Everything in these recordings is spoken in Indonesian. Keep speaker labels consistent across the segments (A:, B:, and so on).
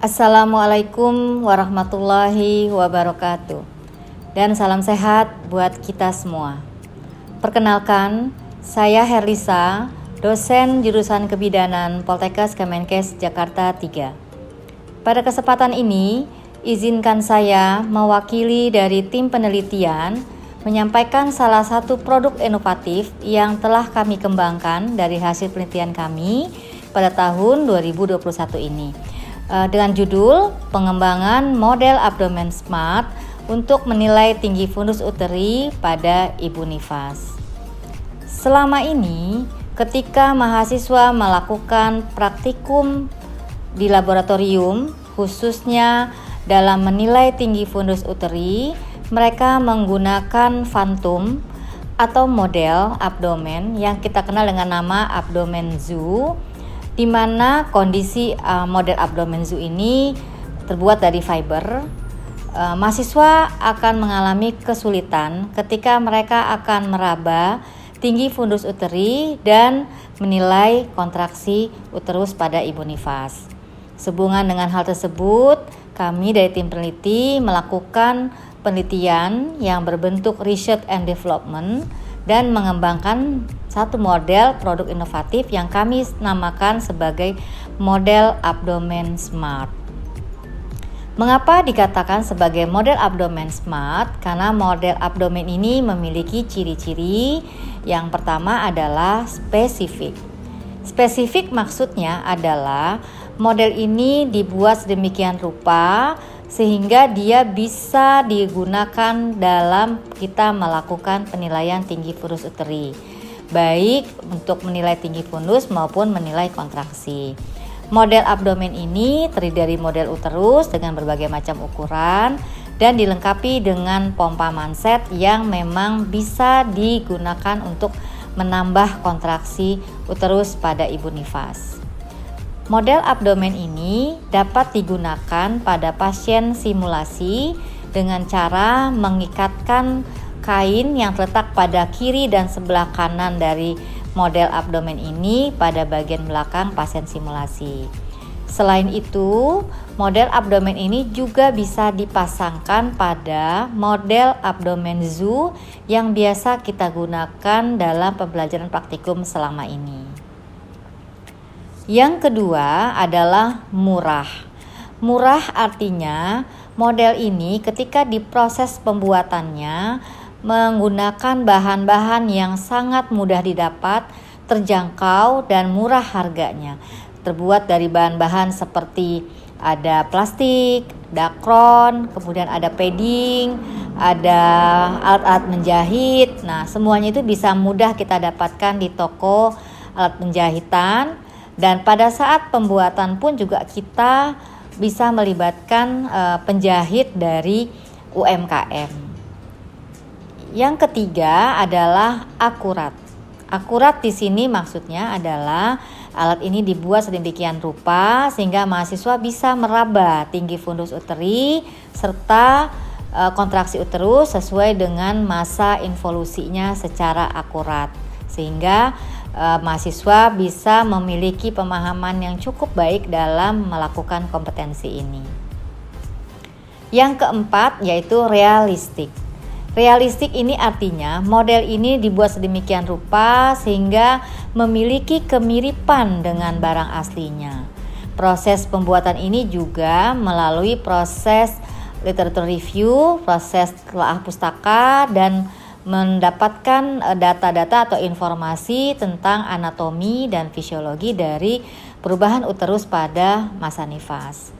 A: Assalamualaikum warahmatullahi wabarakatuh. Dan salam sehat buat kita semua. Perkenalkan, saya Herlisa, dosen jurusan Kebidanan Poltekkes Kemenkes Jakarta 3. Pada kesempatan ini, izinkan saya mewakili dari tim penelitian menyampaikan salah satu produk inovatif yang telah kami kembangkan dari hasil penelitian kami pada tahun 2021 ini. Dengan judul pengembangan model abdomen smart untuk menilai tinggi fundus uteri pada ibu nifas. Selama ini, ketika mahasiswa melakukan praktikum di laboratorium, khususnya dalam menilai tinggi fundus uteri, mereka menggunakan Phantom atau model abdomen yang kita kenal dengan nama abdomen zoo, di mana kondisi model abdomen zoo ini terbuat dari fiber. Mahasiswa akan mengalami kesulitan ketika mereka akan meraba tinggi fundus uteri dan menilai kontraksi uterus pada ibu nifas. Sehubungan dengan hal tersebut, kami dari tim peneliti melakukan penelitian yang berbentuk research and development dan mengembangkan satu model produk inovatif yang kami namakan sebagai model abdomen smart. Mengapa dikatakan sebagai model abdomen smart? Karena model abdomen ini memiliki ciri-ciri. Yang pertama adalah spesifik. Spesifik maksudnya adalah model ini dibuat sedemikian rupa sehingga dia bisa digunakan dalam kita melakukan penilaian tinggi fundus uteri, baik untuk menilai tinggi fundus maupun menilai kontraksi. Model abdomen ini terdiri dari model uterus dengan berbagai macam ukuran dan dilengkapi dengan pompa manset yang memang bisa digunakan untuk menambah kontraksi uterus pada ibu nifas. Model abdomen ini dapat digunakan pada pasien simulasi dengan cara mengikatkan kain yang terletak pada kiri dan sebelah kanan dari model abdomen ini pada bagian belakang pasien simulasi. Selain itu, model abdomen ini juga bisa dipasangkan pada model abdomen zoo yang biasa kita gunakan dalam pembelajaran praktikum selama ini. Yang kedua adalah murah. Murah artinya model ini ketika diproses pembuatannya menggunakan bahan-bahan yang sangat mudah didapat, terjangkau dan murah harganya. Terbuat dari bahan-bahan seperti ada plastik, dakron, kemudian ada padding, ada alat-alat menjahit. Nah, semuanya itu bisa mudah kita dapatkan di toko alat penjahitan. Dan pada saat pembuatan pun juga kita bisa melibatkan penjahit dari UMKM. Yang ketiga adalah akurat. Akurat di sini maksudnya adalah alat ini dibuat sedemikian rupa sehingga mahasiswa bisa meraba tinggi fundus uteri serta kontraksi uterus sesuai dengan masa involusinya secara akurat, sehingga mahasiswa bisa memiliki pemahaman yang cukup baik dalam melakukan kompetensi ini. Yang keempat yaitu realistik. Realistik ini artinya model ini dibuat sedemikian rupa sehingga memiliki kemiripan dengan barang aslinya. Proses pembuatan ini juga melalui proses literature review, proses telaah pustaka dan mendapatkan data-data atau informasi tentang anatomi dan fisiologi dari perubahan uterus pada masa nifas.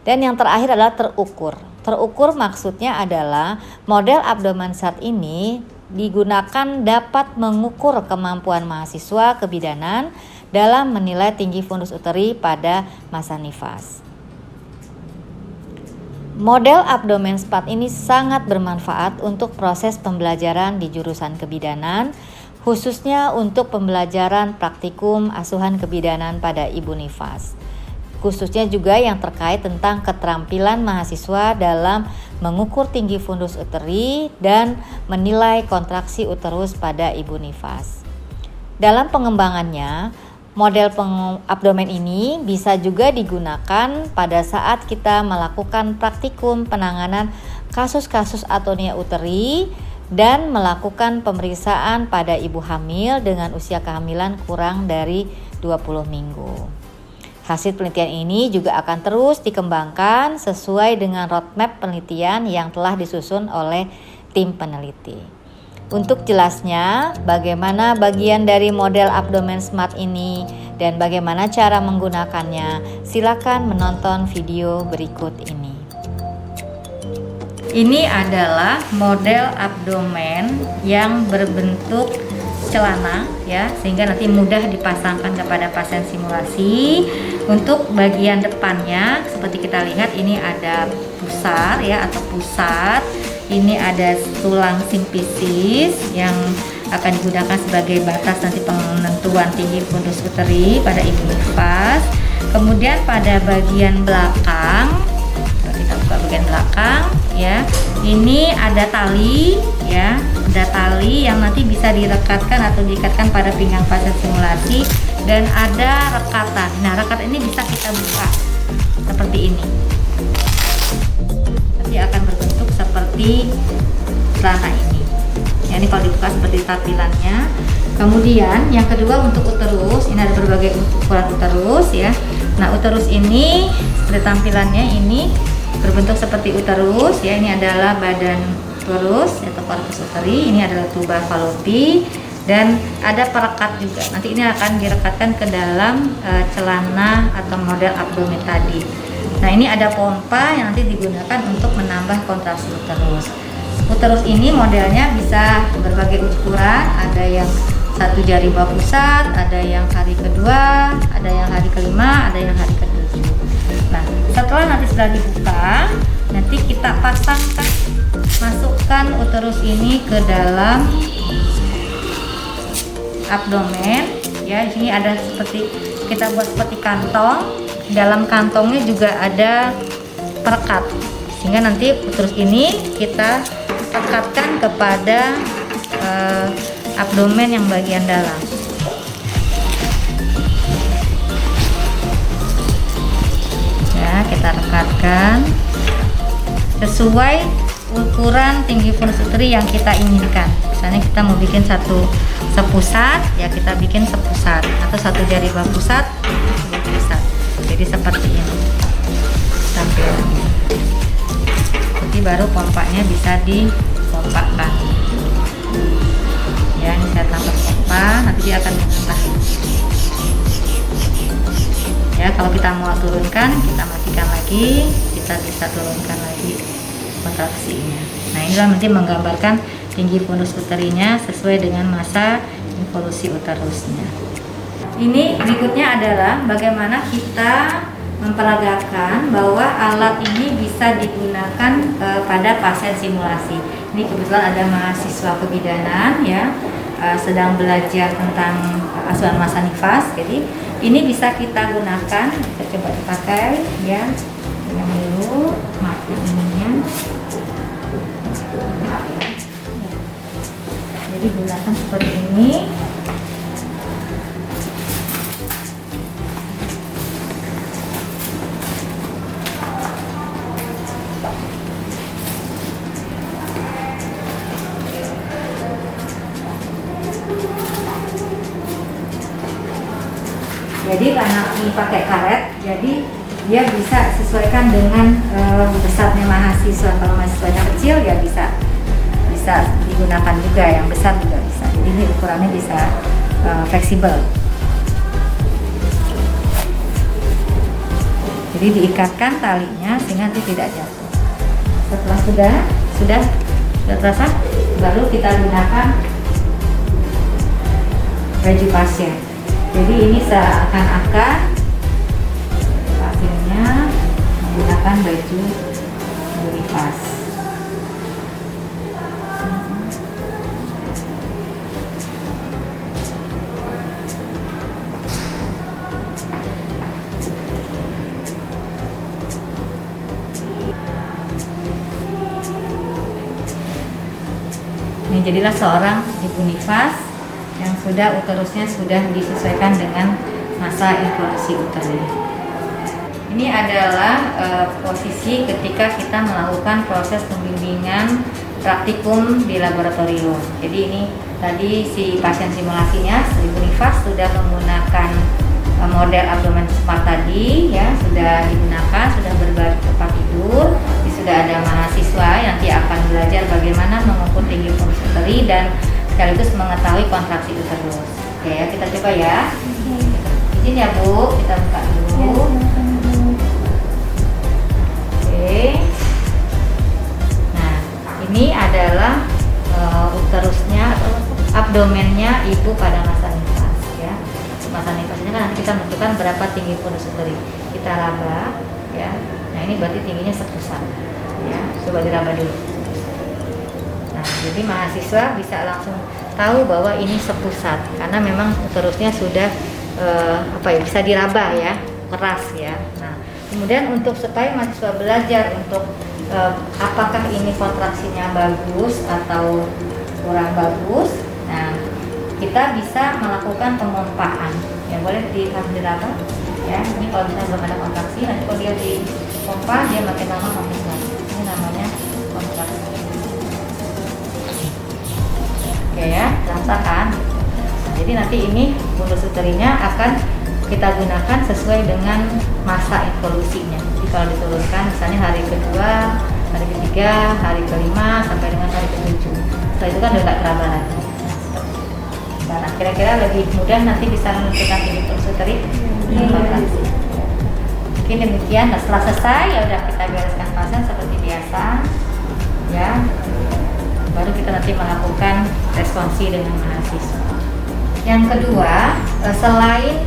A: Dan yang terakhir adalah terukur. Terukur maksudnya adalah model abdomen saat ini digunakan dapat mengukur kemampuan mahasiswa kebidanan dalam menilai tinggi fundus uteri pada masa nifas. Model abdomen smart ini sangat bermanfaat untuk proses pembelajaran di jurusan kebidanan, khususnya untuk pembelajaran praktikum asuhan kebidanan pada ibu nifas. Khususnya juga yang terkait tentang keterampilan mahasiswa dalam mengukur tinggi fundus uteri dan menilai kontraksi uterus pada ibu nifas. Dalam pengembangannya, model abdomen ini bisa juga digunakan pada saat kita melakukan praktikum penanganan kasus-kasus atonia uteri dan melakukan pemeriksaan pada ibu hamil dengan usia kehamilan kurang dari 20 minggu. Hasil penelitian ini juga akan terus dikembangkan sesuai dengan roadmap penelitian yang telah disusun oleh tim peneliti. Untuk jelasnya, bagaimana bagian dari model abdomen smart ini dan bagaimana cara menggunakannya, silakan menonton video berikut ini. Ini adalah model abdomen yang berbentuk celana ya, sehingga nanti mudah dipasangkan kepada pasien simulasi. Untuk bagian depannya seperti kita lihat ini ada pusar ya atau pusat. Ini ada tulang simpisis yang akan digunakan sebagai batas nanti penentuan tinggi fundus uteri pada ibu nifas. Kemudian pada bagian belakang, kita buka bagian belakang ya. Ini ada tali ya, ada tali yang nanti bisa direkatkan atau diikatkan pada pinggang pasien simulasi dan ada rekatan. Nah, rekat ini bisa kita buka seperti ini. Nanti akan berbentuk seperti celana ini. Ya, ini kalau dibuka seperti tampilannya. Kemudian yang kedua untuk uterus, ini ada berbagai ukuran uterus ya. Nah, uterus ini seperti tampilannya ini berbentuk seperti uterus ya. Ini adalah badan uterus atau corpus uteri. Ini adalah tuba fallopi dan ada perekat juga. Nanti ini akan direkatkan ke dalam celana atau model abdomen tadi. Nah, ini ada pompa yang nanti digunakan untuk menambah kontraksi uterus. Uterus ini modelnya bisa berbagai ukuran, ada yang 1 jari bawah pusat, ada yang hari kedua, ada yang hari kelima, ada yang hari ke-7. Nah, setelah nanti sudah dibuka, nanti kita pasangkan, masukkan uterus ini ke dalam abdomen. Ya, di sini ada seperti kita buat seperti kantong. Dalam kantongnya juga ada perekat, sehingga nanti uterus ini kita rekatkan kepada abdomen yang bagian dalam. Ya, kita rekatkan sesuai ukuran tinggi fundus uteri yang kita inginkan. Misalnya kita mau bikin satu sepusat, ya kita bikin sepusat, atau 1 jari bawah pusat, pusat. Jadi seperti ini tampilannya. Jadi baru pompanya bisa dipompakan. Ya, ini saya tambah pompa, nanti dia akan menambah. Ya, kalau kita mau turunkan, kita matikan lagi, kita bisa turunkan lagi kontraksinya. Nah, inilah nanti menggambarkan tinggi fundus uterinya sesuai dengan masa involusi uterusnya. Ini berikutnya adalah bagaimana kita memperagakan bahwa alat ini bisa digunakan pada pasien simulasi. Ini kebetulan ada mahasiswa kebidanan ya, sedang belajar tentang asuhan masa nifas. Jadi ini bisa kita gunakan, kita coba dipakai ya. Yang dulu mati ininya. Jadi gunakan seperti ini. Jadi karena ini pakai karet, jadi dia bisa sesuaikan dengan besarnya mahasiswa. Kalau mahasiswanya kecil ya bisa digunakan juga, yang besar juga bisa. Jadi ini ukurannya bisa fleksibel. Jadi diikatkan talinya sehingga nanti tidak jatuh. Setelah sudah terasa, baru kita gunakan baju pasien. Jadi ini seakan-akan pasiennya menggunakan baju nifas. Ini jadilah seorang ibu nifas yang sudah uterusnya sudah disesuaikan dengan masa involusi uteri. Ini adalah posisi ketika kita melakukan proses pembimbingan praktikum di laboratorium. Jadi ini tadi si pasien simulasinya Ibu Nifas sudah menggunakan model abdomen smart tadi ya, sudah digunakan, sudah berbagi tempat tidur. Sudah ada mahasiswa yang nanti akan belajar bagaimana mengukur tinggi pulus uteri dan sekaligus mengetahui kontraksi uterus. Oke ya, kita coba ya. Izin ya Bu, kita buka dulu. Oke. Nah, ini adalah uterusnya atau abdomennya ibu pada masa nifas ya. Masa nifas ini kan nanti kita menentukan berapa tinggi pulus uteri. Kita raba ya. Nah, ini berarti tingginya sepusat. Ya, coba diraba dulu. Nah, jadi mahasiswa bisa langsung tahu bahwa ini sepusat karena memang uterusnya sudah bisa diraba ya, keras ya. Nah, kemudian untuk supaya mahasiswa belajar untuk apakah ini kontraksinya bagus atau kurang bagus, nah kita bisa melakukan pemompaan. Ya, boleh diraba ya. Ini kalau misalnya belum ada kontraksi, nanti kalau dia dipompa dia makin lama makin kuat. Ini namanya kontraksi. Oke ya, rasakan. Jadi nanti ini pulus uterinya akan kita gunakan sesuai dengan masa involusinya. Jadi kalau diturunkan misalnya hari kedua, hari ketiga, hari kelima sampai dengan hari ketujuh. Setelah itu kan udah nggak teraba lagi. Nah, kira-kira lebih mudah nanti bisa menentukan tinggi pulus uteri dengan kontraksi. Mungkin demikian. Nah, setelah selesai ya udah kita bereskan pasien seperti biasa, ya. Baru kita nanti melakukan responsi dengan mahasiswa. Yang kedua, selain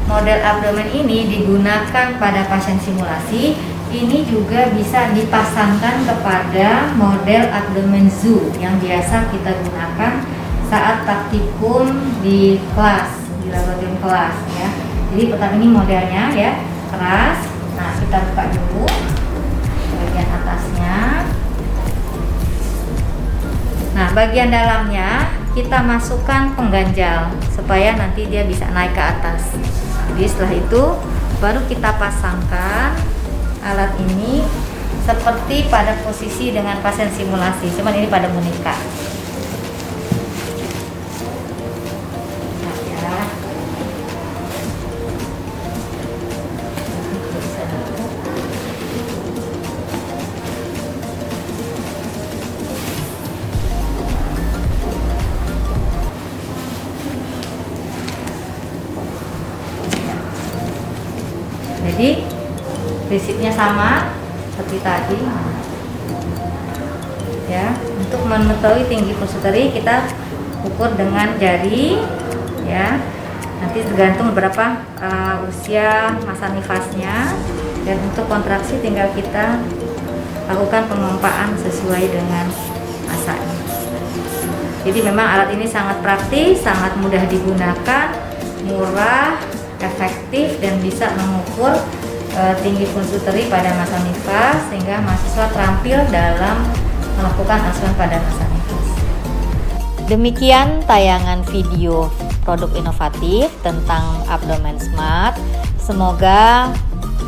A: model abdomen ini digunakan pada pasien simulasi, ini juga bisa dipasangkan kepada model abdomen zoo yang biasa kita gunakan saat praktikum di kelas, di laboratorium kelas ya. Jadi pertama ini modelnya ya, keras. Nah, kita buka dulu bagian atasnya. Nah, bagian dalamnya kita masukkan pengganjal supaya nanti dia bisa naik ke atas. Jadi setelah itu baru kita pasangkan alat ini seperti pada posisi dengan pasien simulasi, cuman ini pada menikah. Nah, ya. Jadi prinsipnya sama seperti tadi ya. Untuk mengetahui tinggi pulus uteri kita ukur dengan jari ya. Nanti tergantung berapa usia masa nifasnya, dan untuk kontraksi tinggal kita lakukan pemompaan sesuai dengan masanya. Jadi memang alat ini sangat praktis, sangat mudah digunakan, murah, efektif, dan bisa mengukur tinggi pulus uteri pada masa nifas sehingga mahasiswa terampil dalam melakukan asuhan pada masa nifas. Demikian tayangan video produk inovatif tentang abdomen smart. Semoga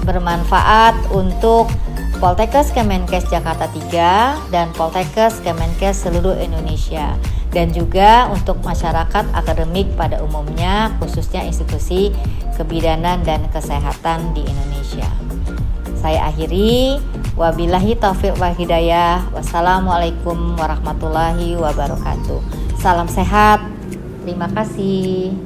A: bermanfaat untuk Poltekkes Kemenkes Jakarta 3 dan Poltekkes Kemenkes seluruh Indonesia, dan juga untuk masyarakat akademik pada umumnya, khususnya institusi kebidanan dan kesehatan di Indonesia. Saya akhiri, wabillahi taufiq wal hidayah. Wassalamualaikum warahmatullahi wabarakatuh. Salam sehat. Terima kasih.